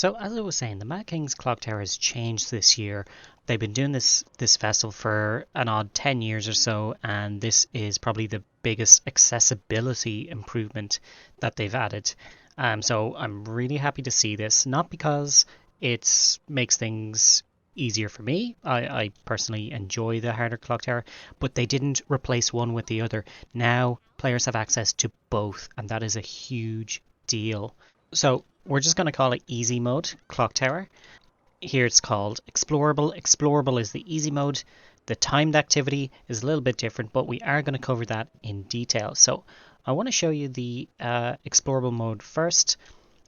So as I was saying, the Mad King's Clock Tower has changed this year. They've been doing this festival for an odd 10 years or so, and this is probably the biggest accessibility improvement that they've added. So I'm really happy to see this, not because it makes things easier for me. I personally enjoy the harder clock tower, but they didn't replace one with the other. Now players have access to both, and that is a huge deal. So we're just going to call it easy mode clock tower. Here it's called explorable. Explorable is the easy mode. The timed activity is a little bit different, but we are going to cover that in detail. So I want to show you the explorable mode first.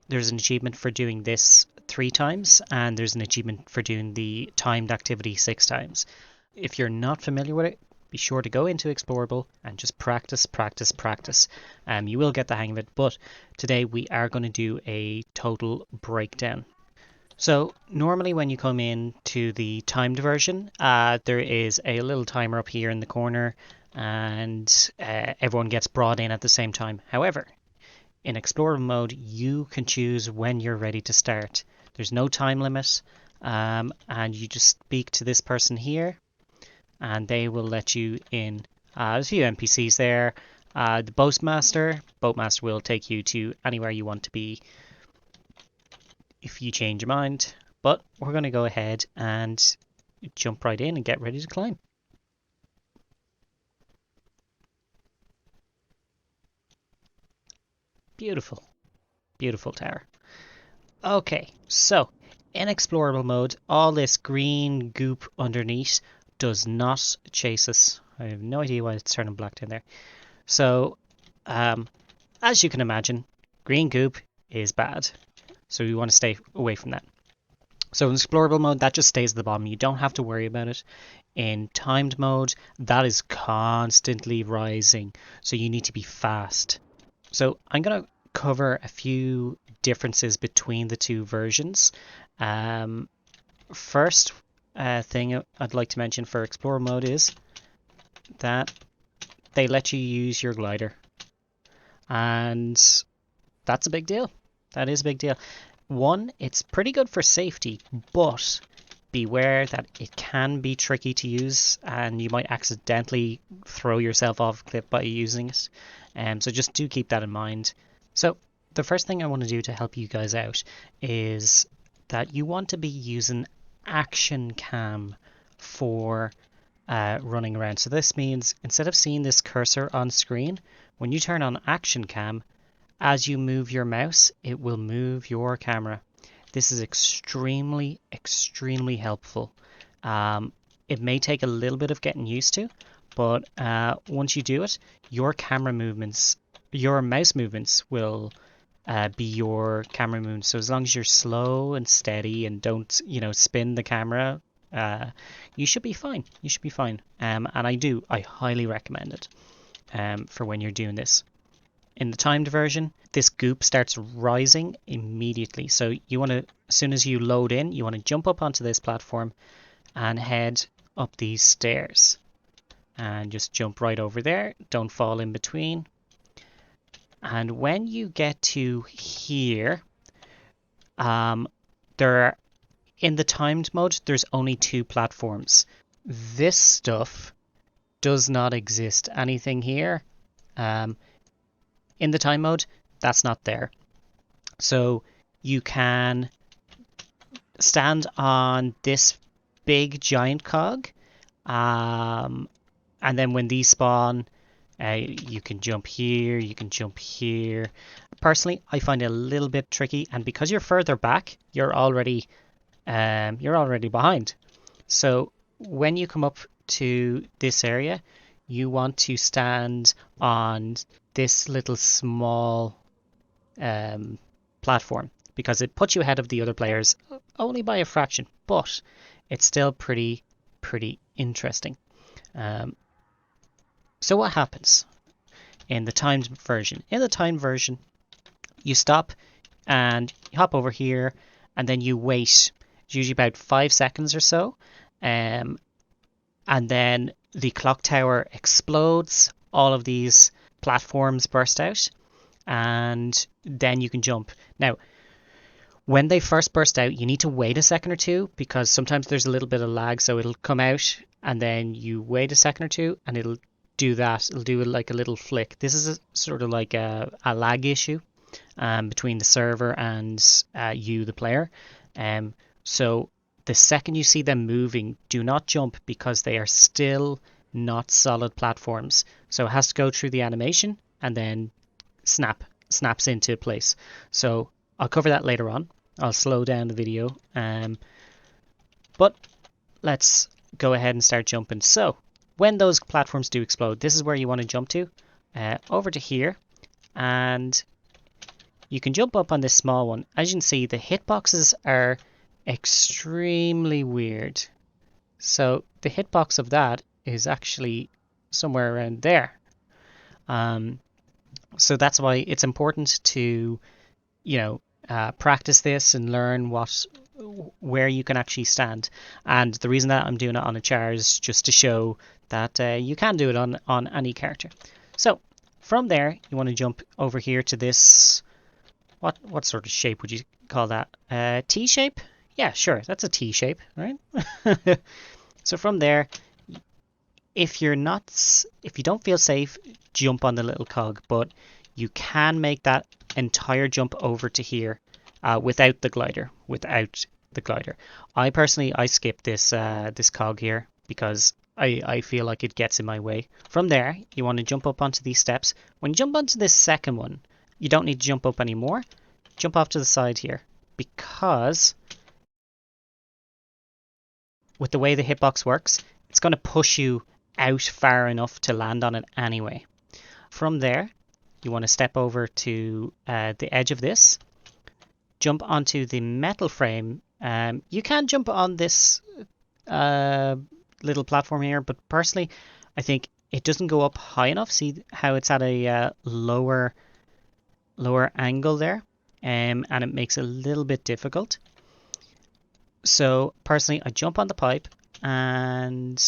There's an achievement for doing this 3 times, and there's an achievement for doing the timed activity 6 times. If you're not familiar with it, be sure to go into Explorable and just practice, practice, practice. You will get the hang of it, but today we are going to do a total breakdown. So normally when you come in to the timed version, there is a little timer up here in the corner, and everyone gets brought in at the same time. However, in Explorable mode, you can choose when you're ready to start. There's no time limit, and you just speak to this person here, and they will let you in. There's a few NPCs there. The boatmaster will take you to anywhere you want to be if you change your mind. But we're going to go ahead and jump right in and get ready to climb. Beautiful, beautiful tower. Okay, so in explorable mode, all this green goop underneath does not chase us. I have no idea why it's turning black down there. So, as you can imagine, green goop is bad. So we want to stay away from that. So in explorable mode, that just stays at the bottom. You don't have to worry about it. In timed mode, that is constantly rising. So you need to be fast. So I'm going to cover a few differences between the two versions. First thing I'd like to mention for Explorer mode is that they let you use your glider. And that's a big deal. That is a big deal. One, it's pretty good for safety, but beware that it can be tricky to use and you might accidentally throw yourself off a cliff by using it. So just do keep that in mind. So the first thing I want to do to help you guys out is that you want to be using action cam for running around. So this means instead of seeing this cursor on screen, when you turn on action cam, as you move your mouse, it will move your camera. This is extremely, extremely helpful. It may take a little bit of getting used to, but once you do it, your camera movements, your mouse movements will be your camera movements. So as long as you're slow and steady and don't, spin the camera, you should be fine. You should be fine. And I highly recommend it for when you're doing this. In the timed version, this goop starts rising immediately. So you want to, as soon as you load in, you want to jump up onto this platform and head up these stairs. And just jump right over there. Don't fall in between. And when you get to here, in the timed mode, there's only 2 platforms. This stuff does not exist. Anything here, in the time mode, that's not there. So you can stand on this big giant cog, and then when these spawn, you can jump here, you can jump here. Personally, I find it a little bit tricky, and because you're further back, you're already behind. So when you come up to this area, you want to stand on this little small platform because it puts you ahead of the other players only by a fraction, but it's still pretty interesting. So what happens in the timed version? In the timed version, you stop and you hop over here, and then you wait. It's usually about 5 seconds or so, and then the clock tower explodes. All of these platforms burst out, and then you can jump. Now, When they first burst out, you need to wait a second or two because sometimes there's a little bit of lag. So it'll come out and then you wait a second or two and it'll do that. It'll do like a little flick. This is sort of like a lag issue between the server and you, the player. So the second you see them moving, do not jump because they are still not solid platforms. So it has to go through the animation and then snaps into place. So I'll cover that later on. I'll slow down the video. But let's go ahead and start jumping. So when those platforms do explode, this is where you want to jump to. Over to here. And you can jump up on this small one. As you can see, the hitboxes are extremely weird. So the hitbox of that is actually somewhere around there. So that's why it's important to, practice this and learn where you can actually stand. And the reason that I'm doing it on a char is just to show that you can do it on any character. So from there, you want to jump over here to this. What sort of shape would you call that? T shape? Yeah, sure, that's a T shape, right? So from there, if you don't feel safe, jump on the little cog, but you can make that entire jump over to here without the glider. I personally skip this cog here because I feel like it gets in my way. From there, you want to jump up onto these steps. When you jump onto this second one, you don't need to jump up anymore. Jump off to the side here because with the way the hitbox works, it's going to push you out far enough to land on it anyway. From there, you want to step over to the edge of this, jump onto the metal frame. You can jump on this little platform here, but personally, I think it doesn't go up high enough. See how it's at a lower angle there, and it makes it a little bit difficult. So personally, I jump on the pipe and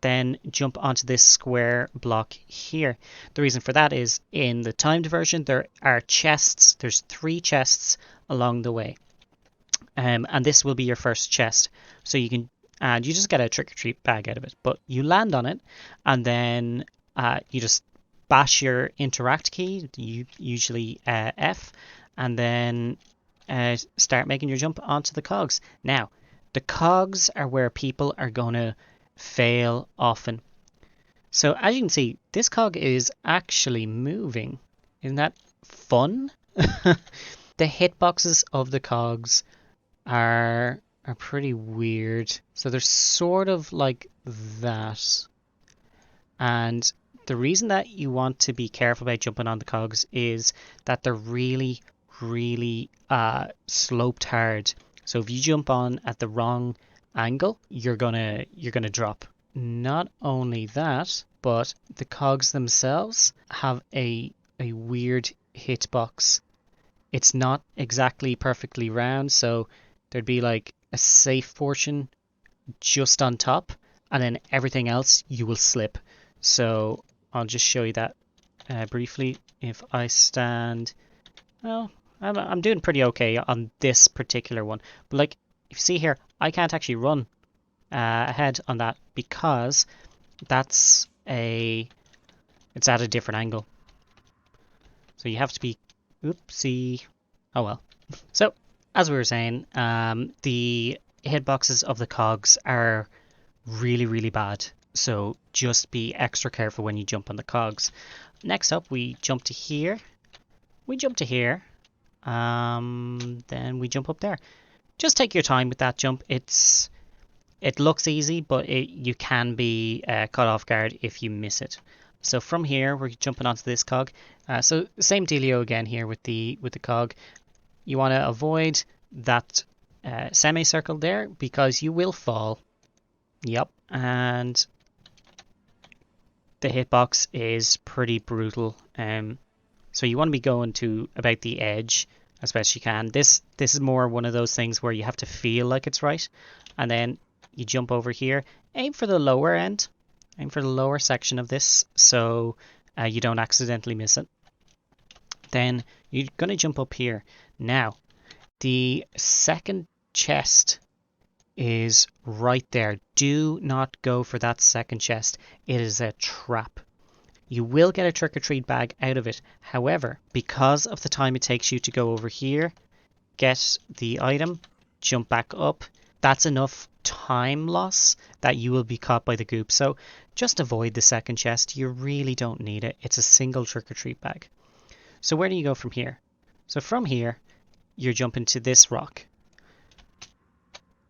then jump onto this square block here. The reason for that is in the timed version, there are chests. There's 3 chests along the way. And this will be your first chest. So you just get a trick-or-treat bag out of it. But you land on it and then you just bash your interact key, usually F, and then start making your jump onto the cogs. Now, the cogs are where people are going to fail often. So as you can see, this cog is actually moving. Isn't that fun? The hitboxes of the cogs are pretty weird. So they're sort of like that. And the reason that you want to be careful about jumping on the cogs is that they're really, really sloped hard. So if you jump on at the wrong angle, you're gonna drop. Not only that, but the cogs themselves have a weird hitbox. It's not exactly perfectly round, so there'd be like a safe portion just on top, and then everything else you will slip. So I'll just show you that briefly. If I stand, well, I'm doing pretty okay on this particular one, but like if you see here, I can't actually run ahead on that because it's at a different angle. So you have to be, oopsie, oh well. So as we were saying, the hitboxes of the cogs are really, really bad. So just be extra careful when you jump on the cogs. Next up, we jump to here. We jump to here. Then we jump up there. Just take your time with that jump. It looks easy, but you can be caught off guard if you miss it. So from here, we're jumping onto this cog. So same dealio again here with the cog. You want to avoid that semicircle there because you will fall. Yep, and the hitbox is pretty brutal. So you want to be going to about the edge as best you can. This is more one of those things where you have to feel like it's right, and then you jump over here. Aim for the lower end. Aim for the lower section of this so you don't accidentally miss it. Then you're going to jump up here. Now, The second chest is right there. Do not go for that second chest. It is a trap. You will get a trick-or-treat bag out of it. However, because of the time it takes you to go over here, get the item, jump back up, that's enough time loss that you will be caught by the goop. So just avoid the second chest. You really don't need it. It's a single trick-or-treat bag. So where do you go from here? So from here, you're jumping to this rock.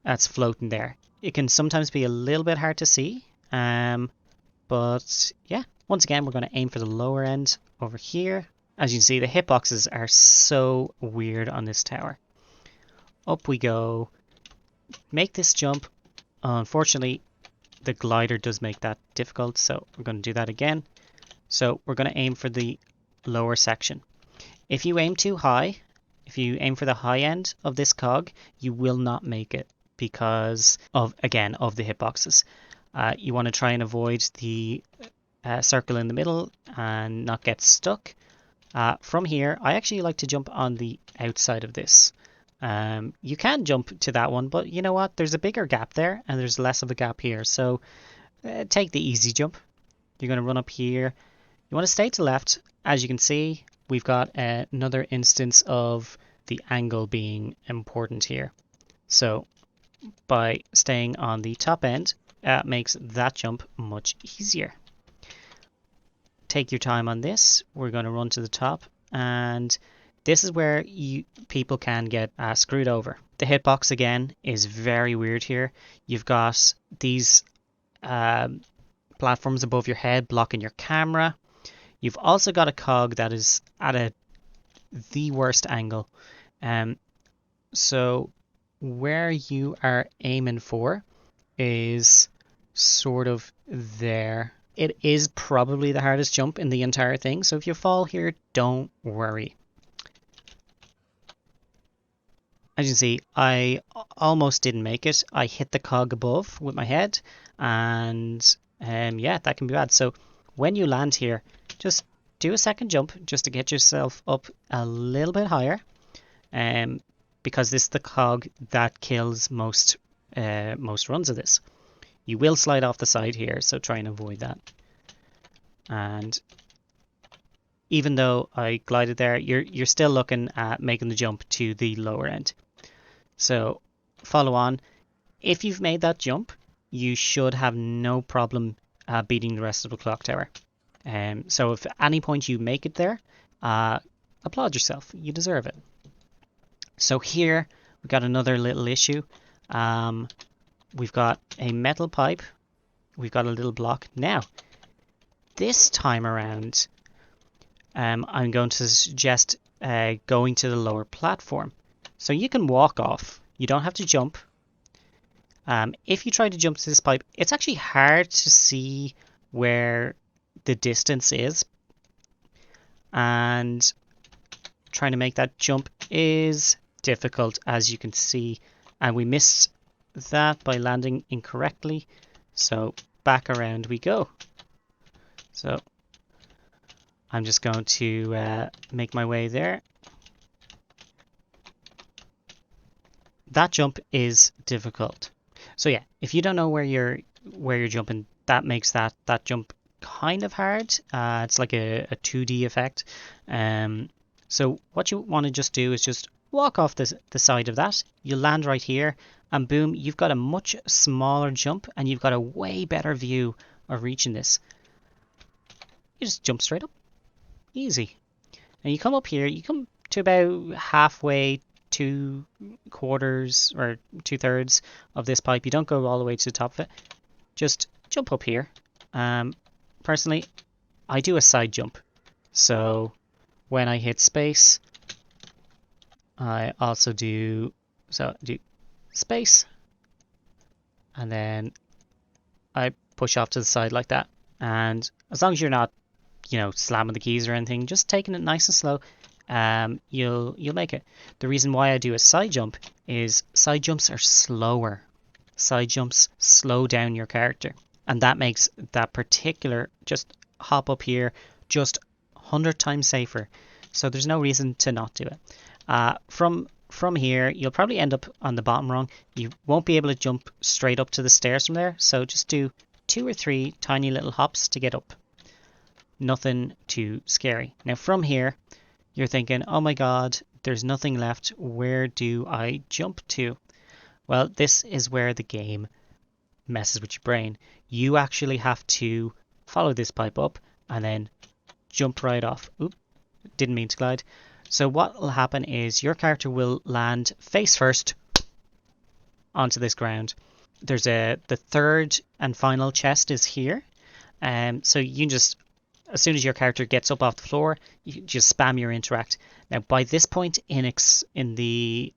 That's floating there. It can sometimes be a little bit hard to see, but yeah, once again, we're going to aim for the lower end over here. As you can see, the hitboxes are so weird on this tower. Up we go. Make this jump. Unfortunately, the glider does make that difficult, so we're going to do that again. So we're going to aim for the lower section. If you aim too high, if you aim for the high end of this cog, you will not make it because of, again, of the hitboxes. You want to try and avoid the circle in the middle and not get stuck. From here, I actually like to jump on the outside of this. You can jump to that one, but you know what? There's a bigger gap there and there's less of a gap here. So take the easy jump. You're going to run up here. You want to stay to left. As you can see, we've got another instance of the angle being important here. So by staying on the top end, makes that jump much easier. Take your time on this. We're going to run to the top, and this is where people can get screwed over. The hitbox again is very weird here. You've got these platforms above your head blocking your camera. You've also got a cog that is at the worst angle. So where you are aiming for is sort of there. It is probably the hardest jump in the entire thing, so if you fall here, don't worry. As you can see, I almost didn't make it. I hit the cog above with my head, and yeah, that can be bad. So when you land here, just do a second jump just to get yourself up a little bit higher, because this is the cog that kills most runs of this. You will slide off the side here, so try and avoid that. And even though I glided there, you're still looking at making the jump to the lower end. So follow on. If you've made that jump, you should have no problem beating the rest of the clock tower. So if at any point you make it there, applaud yourself. You deserve it. So here we've got another little issue. We've got a metal pipe. We've got a little block. Now, this time around, I'm going to suggest going to the lower platform. So you can walk off. You don't have to jump. If you try to jump to this pipe, it's actually hard to see where the distance is. And trying to make that jump is difficult, as you can see. And we missed that by landing incorrectly. So back around we go. So I'm just going to make my way there. That jump is difficult. So yeah, if you don't know where you're jumping, that makes that jump kind of hard. It's like a 2D effect. So what you want to just do is just walk off the side of that. You land right here, and boom, you've got a much smaller jump, and you've got a way better view of reaching this. You just jump straight up. Easy. And you come up here, you come to about halfway, 2/4 or 2/3 of this pipe. You don't go all the way to the top of it. Just jump up here. Personally, I do a side jump. So when I hit space, I also do space, and then I push off to the side like that. And as long as you're not, slamming the keys or anything, just taking it nice and slow, you'll make it. The reason why I do a side jump is side jumps are slower. Side jumps slow down your character, and that makes that particular just hop up here just 100 times safer. So there's no reason to not do it. From from here, you'll probably end up on the bottom rung. You won't be able to jump straight up to the stairs from there, so just do 2 or 3 tiny little hops to get up. Nothing too scary. Now from here, you're thinking, oh my god, there's nothing left. Where do I jump to? Well, this is where the game messes with your brain. You actually have to follow this pipe up and then jump right off. Oop, didn't mean to glide. So what will happen is your character will land face first onto this ground. There's the third and final chest is here. So you can just, as soon as your character gets up off the floor, you just spam your interact. Now by this point in the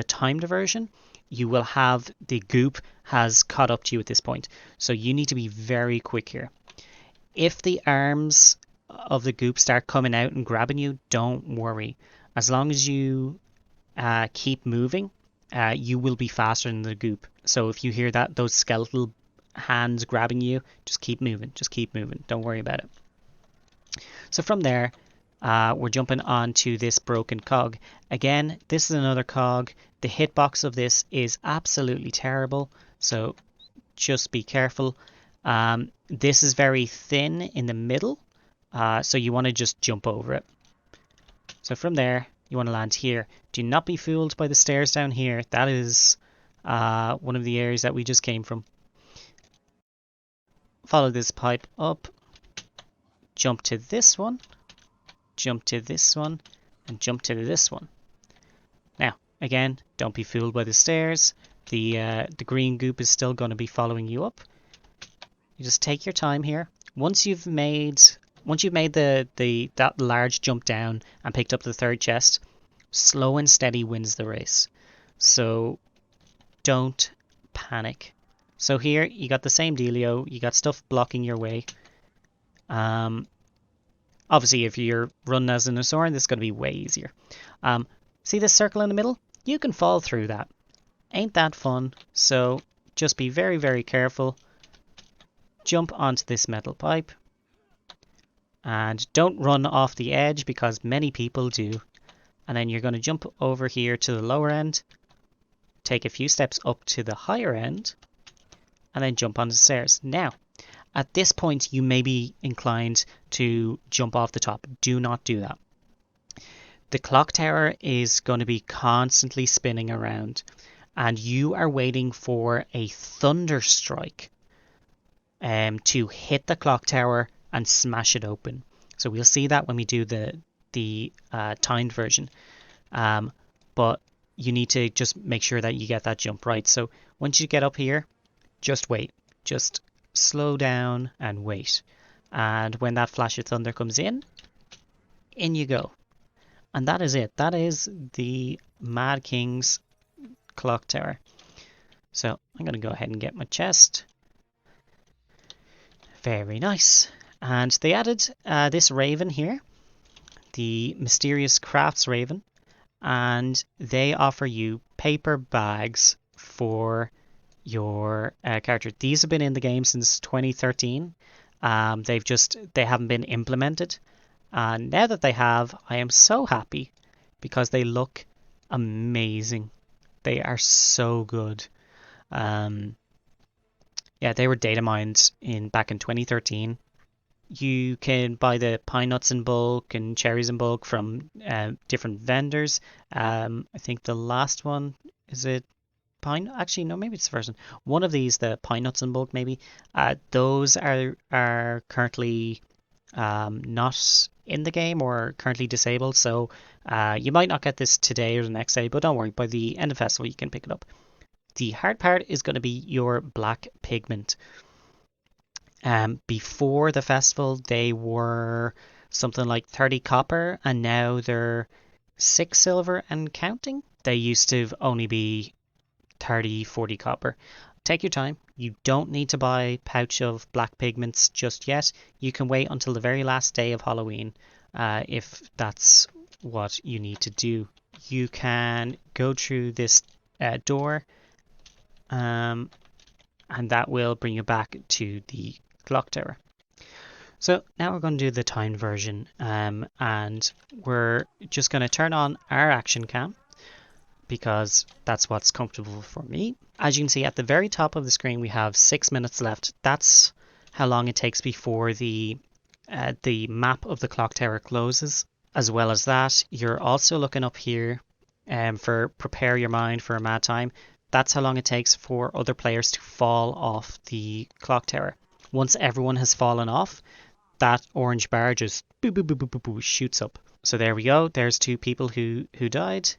timed version, you will have the goop has caught up to you at this point. So you need to be very quick here. If the arms of the goop start coming out and grabbing you, don't worry. As long as you keep moving, you will be faster than the goop. So if you hear those skeletal hands grabbing you, just keep moving. Just keep moving. Don't worry about it. So from there, we're jumping onto this broken cog. Again, this is another cog. The hitbox of this is absolutely terrible, so just be careful. This is very thin in the middle, so you want to just jump over it. So from there, you want to land here. Do not be fooled by the stairs down here. That is one of the areas that we just came from. Follow this pipe up, jump to this one, jump to this one, and jump to this one. Now, again, don't be fooled by the stairs. The green goop is still going to be following you up. You just take your time here. Once you've made that large jump down and picked up the third chest, slow and steady wins the race. So don't panic. So here you got the same dealio. You got stuff blocking your way. Obviously, if you're running as an Asoran, this is going to be way easier. See this circle in the middle? You can fall through that. Ain't that fun? So just be very, very careful. Jump onto this metal pipe. And don't run off the edge because many people do. And then you're going to jump over here to the lower end. Take a few steps up to the higher end. And then jump on the stairs. Now, at this point, you may be inclined to jump off the top. Do not do that. The clock tower is going to be constantly spinning around, and you are waiting for a thunder strike to hit the clock tower and smash it open. So we'll see that when we do the timed version. But you need to just make sure that you get that jump right. So once you get up here, just wait. Just slow down and wait. And when that flash of thunder comes in you go. And that is it. That is the Mad King's clock tower. So I'm going to go ahead and get my chest. Very nice. And they added this raven here, the mysterious crafts raven, and they offer you paper bags for your character. These have been in the game since 2013. They haven't been implemented. And now that they have, I am so happy because they look amazing. They are so good. Yeah, they were data mined back in 2013. You can buy the pine nuts in bulk and cherries in bulk from different vendors. I think the last one, is it pine? Actually, no, maybe it's the first one. One of these, the pine nuts in bulk, maybe. Those are currently not in the game or currently disabled, so you might not get this today or the next day, but don't worry, by the end of festival you can pick it up. The hard part is going to be your black pigment. Before the festival they were something like 30 copper, and now they're 6 silver and counting. They used to only be 30-40 copper. Take your time. You don't need to buy a pouch of black pigments just yet. You can wait until the very last day of Halloween if that's what you need to do. You can go through this door and that will bring you back to the clock tower. So now we're going to do the timed version and we're just going to turn on our action cam. because that's what's comfortable for me. As you can see at the very top of the screen, we have 6 minutes left. That's how long it takes before the map of the clock tower closes. As well as that, you're also looking up here for prepare your mind for a mad time. That's how long it takes for other players to fall off the clock tower. Once everyone has fallen off, that orange bar just boo, boo, boo, boo, boo, boo, shoots up. So there we go. There's 2 people who died.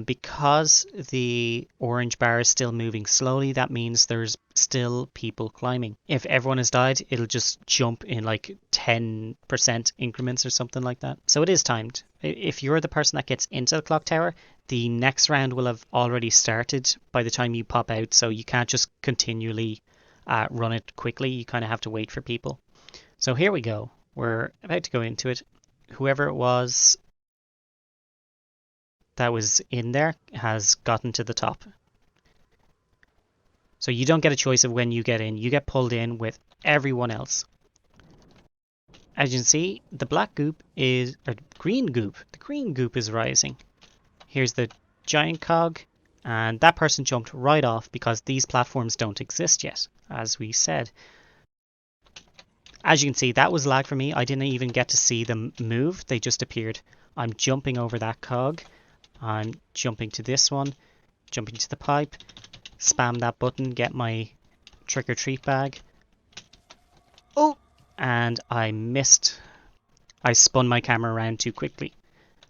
Because the orange bar is still moving slowly, that means there's still people climbing. If everyone has died, it'll just jump in like 10% increments or something like that. So it is timed. If you're the person that gets into the clock tower, the next round will have already started by the time you pop out, so you can't just continually run it quickly. You kind of have to wait for people. So here we go. We're about to go into it. Whoever it was that was in there has gotten to the top. So you don't get a choice of when you get in. You get pulled in with everyone else. As you can see, the black goop is, or green goop. The green goop is rising. Here's the giant cog, and that person jumped right off because these platforms don't exist yet, as we said. As you can see, that was lag for me. I didn't even get to see them move. They just appeared. I'm jumping over that cog. I'm jumping to this one, jumping to the pipe, spam that button, get my trick or treat bag. Oh! And I missed. I spun my camera around too quickly.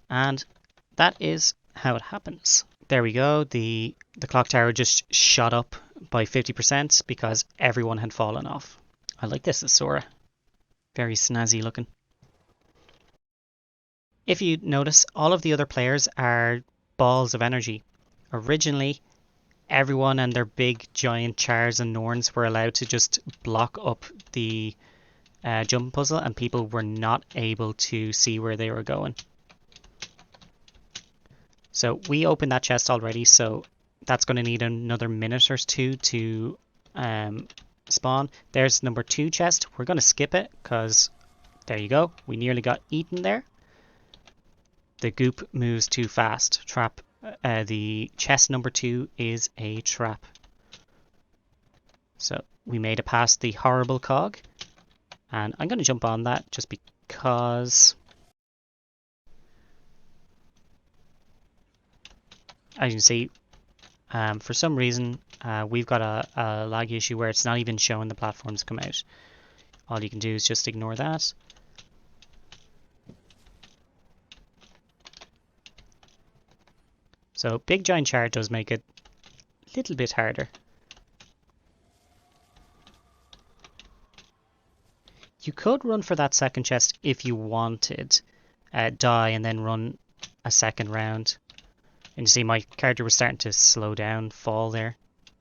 And that is how it happens. There we go. The clock tower just shot up by 50% because everyone had fallen off. I like this as Sora. Very snazzy looking. If you notice, all of the other players are balls of energy. Originally, everyone and their big giant chars and norns were allowed to just block up the jump puzzle, and people were not able to see where they were going. So we opened that chest already, so that's going to need another minute or 2 to spawn. There's number 2 chest. We're going to skip it because there you go. We nearly got eaten there. The goop moves too fast. Trap. The chest number 2 is a trap. So we made it past the horrible cog. And I'm going to jump on that just because, as you can see, for some reason, we've got a lag issue where it's not even showing the platforms come out. All you can do is just ignore that. So big giant char does make it a little bit harder. You could run for that second chest if you wanted. Die and then run a second round. And you see my character was starting to slow down, fall there.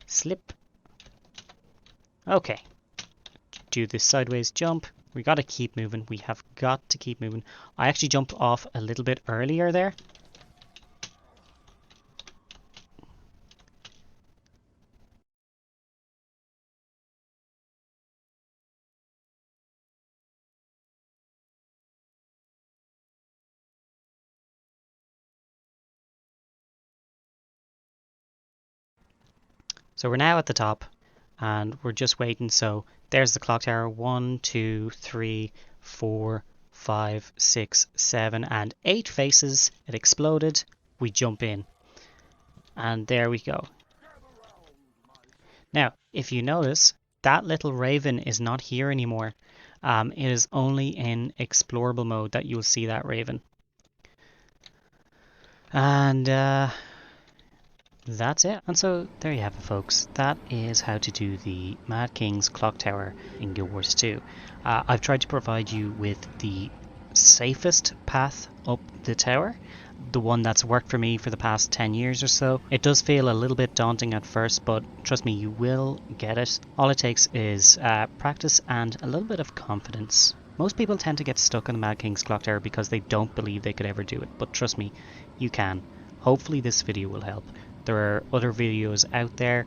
Slip. Okay. Do this sideways jump. We got to keep moving. We have got to keep moving. I actually jumped off a little bit earlier there. So we're now at the top and we're just waiting. So there's the clock tower. 1, 2, 3, 4, 5, 6, 7, and 8 faces. It exploded. We jump in. And there we go. Now, if you notice, that little raven is not here anymore. It is only in explorable mode that you'll see that raven. And that's it. And so there you have it, folks. That is how to do the Mad King's Clock Tower in Guild Wars 2. I've tried to provide you with the safest path up the tower, the one that's worked for me for the past 10 years or so. It does feel a little bit daunting at first, but trust me, you will get it. All it takes is practice and a little bit of confidence. Most people tend to get stuck in the Mad King's Clock Tower because they don't believe they could ever do it, but trust me, you can. Hopefully this video will help. There are other videos out there.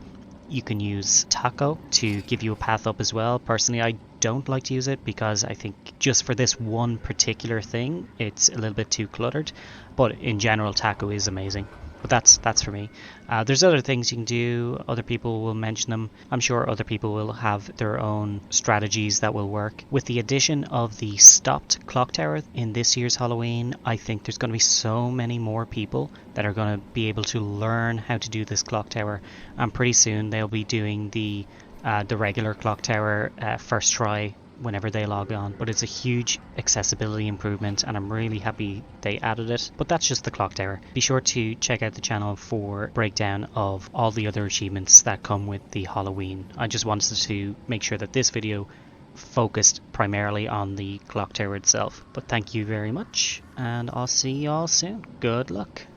You can use Taco to give you a path up as well. Personally, I don't like to use it because I think just for this one particular thing, it's a little bit too cluttered. But in general, Taco is amazing. But that's for me. There's other things you can do. Other people will mention them. I'm sure other people will have their own strategies that will work. With the addition of the stopped clock tower in this year's Halloween, I think there's going to be so many more people that are going to be able to learn how to do this clock tower. And pretty soon they'll be doing the regular clock tower first try whenever they log on. But it's a huge accessibility improvement, and I'm really happy they added it. But that's just the clock tower. Be sure to check out the channel for breakdown of all the other achievements that come with the Halloween. I just wanted to make sure that this video focused primarily on the clock tower itself. But thank you very much, and I'll see you all soon. Good luck.